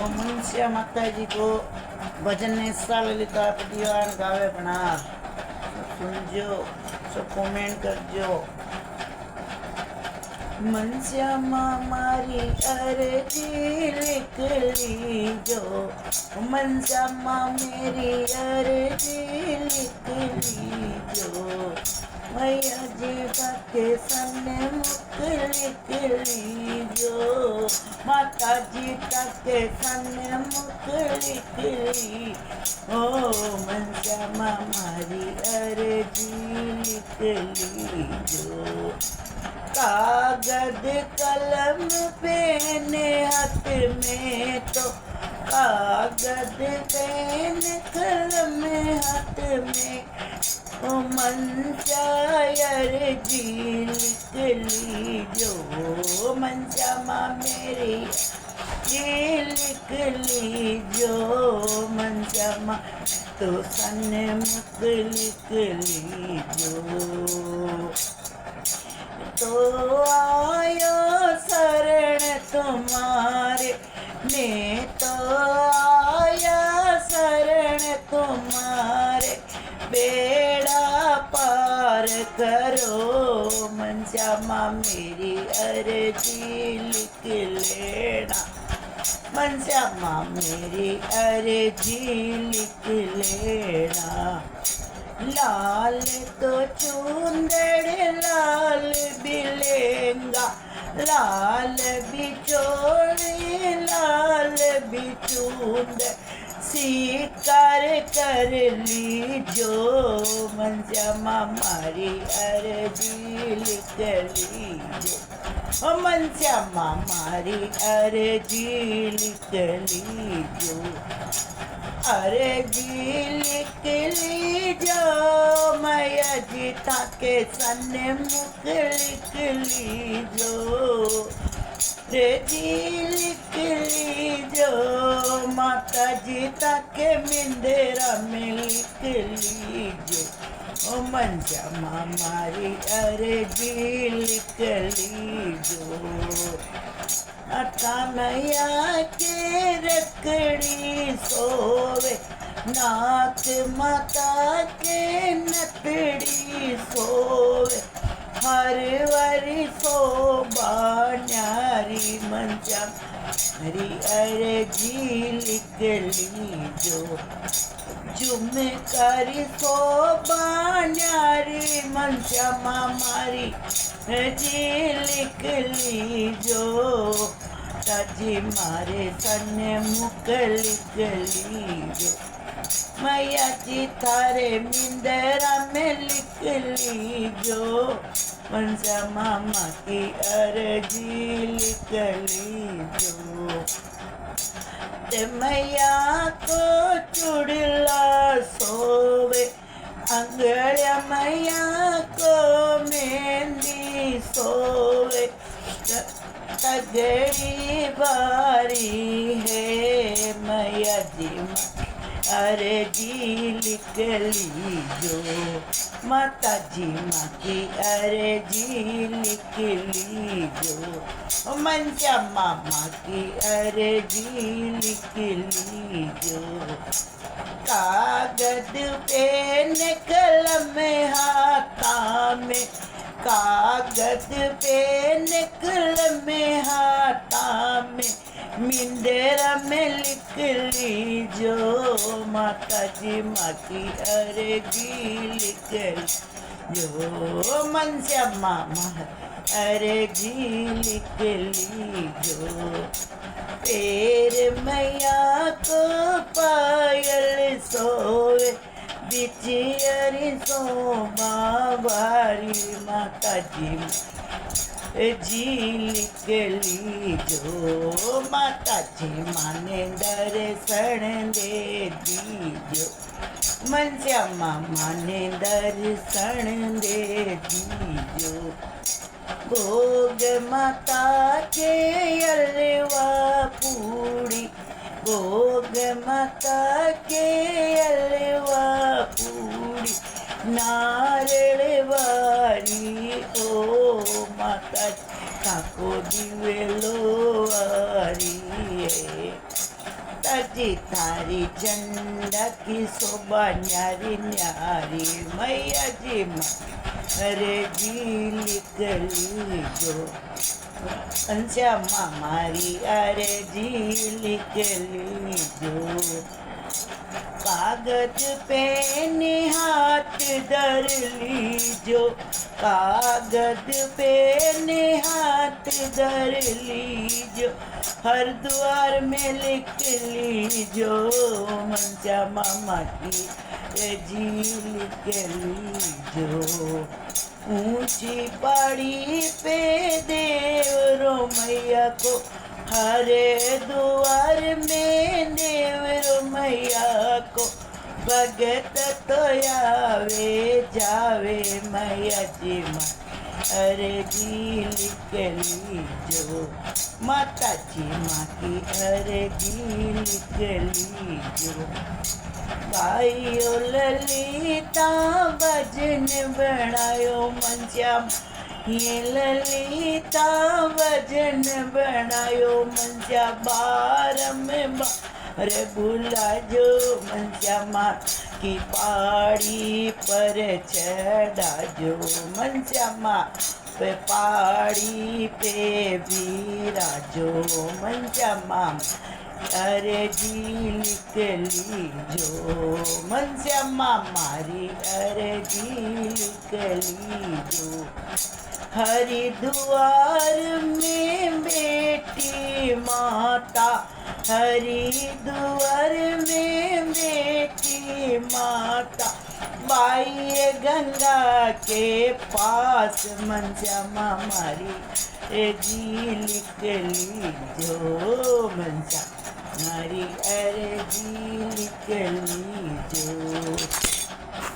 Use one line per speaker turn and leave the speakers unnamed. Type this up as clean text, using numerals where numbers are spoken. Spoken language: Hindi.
और मुंशिया माता जी को भजन ने हिस्सा ले लेता पतिवान गावे बना सुनजो सब कमेंट करजो। मनश्यामा मारी अर्जी लिख लीजो, मनश्यामा मेरी अर्जी लिख लीजो, मैया जी के सन्मुख लिख लीजो, माता जी के सन्मुख लिख ली। ओ मनश्यामा मारी अर्जी लिख लीजो। कागज कलम पेन हाथ में तो, कागज पेन कलम हाथ में, ओ मनचायर जी लिख लीजो, मनचामा मेरी जी लिख लीजो, मनचामा तो सन्मुख लिख लीजो। तो आयो शरण तुम्हारे, मैं तो आया शरण तुम्हारे, बेड़ा पार करो, मनश्यामा मेरी अर्जी लिख लेना, मनश्यामा मेरी अर्जी लिख लेना। लाल तो चूंदड़ लाल भी लेंगा, लाल भी चोली लाल भी चूंदड़, स्वीकार कर लीजो, मनश्यामा मारी अर्जी लिख लीजो, ओ मनश्यामा मारी अर्जी लिख लीजो। अर्जी लिख लीजो, मैया जी के सन्मुख लिख लीजो, अर्जी लिख लीजो, माता जी के मिंदेरा में लिख लीजो, ओ मनश्यामा मारी अर्जी लिख लीजो। अता मैया के रखड़ी सोवे, नाथ माता के नथड़ी सोवे, हर वरी शोभा न्यारी, मनश्यामा मेरी अर्जी लिख लीजो, झुमकर शोभा न्यारी, मनश्यामा मारी अर्जी लिख लीजो, ताजी मारे सन्मुख लिख लीजो, मैया जी थारे मिंदरा में लिख लीजो, मनश्यामा माँ की अर्जी लिख लीजो। ते मैया को चुड़ला सोवे, अंगड़िया मैया को मेहंदी सोवे, तगड़ी बारी है, मैया जी अर्जी लिख लीजो, माता जी माँ की अर्जी लिख लीजो, मनश्यामा माँ की अर्जी लिख लीजो। कागज पेन कलम हाथा में, कागज पेन कलम हाथा में, मिंदेरा में लिख लीजो, माता जी माँ की अर्जी लिख लीजो, मनश्यामा माँ अर्जी लिख लीजो। पैर मैया को पायल सोवे, बिचियरी शोभा वारी, माता जी लिख लीजो, माता जी माने दर्शन दे दीजो, मनश्यामा माने दर्शन दे दीजो। भोग माता के अलवा पूड़ी, भोग माता के अलवा पूड़ी, नारळ वारी, ओ माता काको दिवेलो वारी। माताजी थारी झंडा की शोभा न्यारी न्यारी मैया जी अरे जी लिख लीजो अंश्यामा मारी अरे जी लिख लीजो कागज पेन हाथ धर लीजो कागज पेन हाथ धर लीजो हर द्वार में लिख लीजो मंचा मामा की जी लिख लीजो ऊंची पहाड़ी पे देवरो मैया को हरे द्वार में देवरो मैया को भगत तो आवे जावे मैया जी अरे जी लिख लीजो माता जी माँ की अरे जी लिख लीजो भाइयों ललिता भजन बनायो मनश्याम ये ललिता भजन बनायो मनश्या अरे भूला जो मनश्यामा की पहाड़ी पर चढ़ाजो मनश्यामा पे पहाड़ी पे विराजो मनश्यामा अरे जी लिख लीजो मनश्यामा मारी अरे जी लिख लीजो हरिद्वार में बेटी माता हरिद्वार में बेटी माता बाई गंगा के पास मनश्यामा मारी जी लिख लीजो मनश्यामा मारी अरे जी लिख लीजो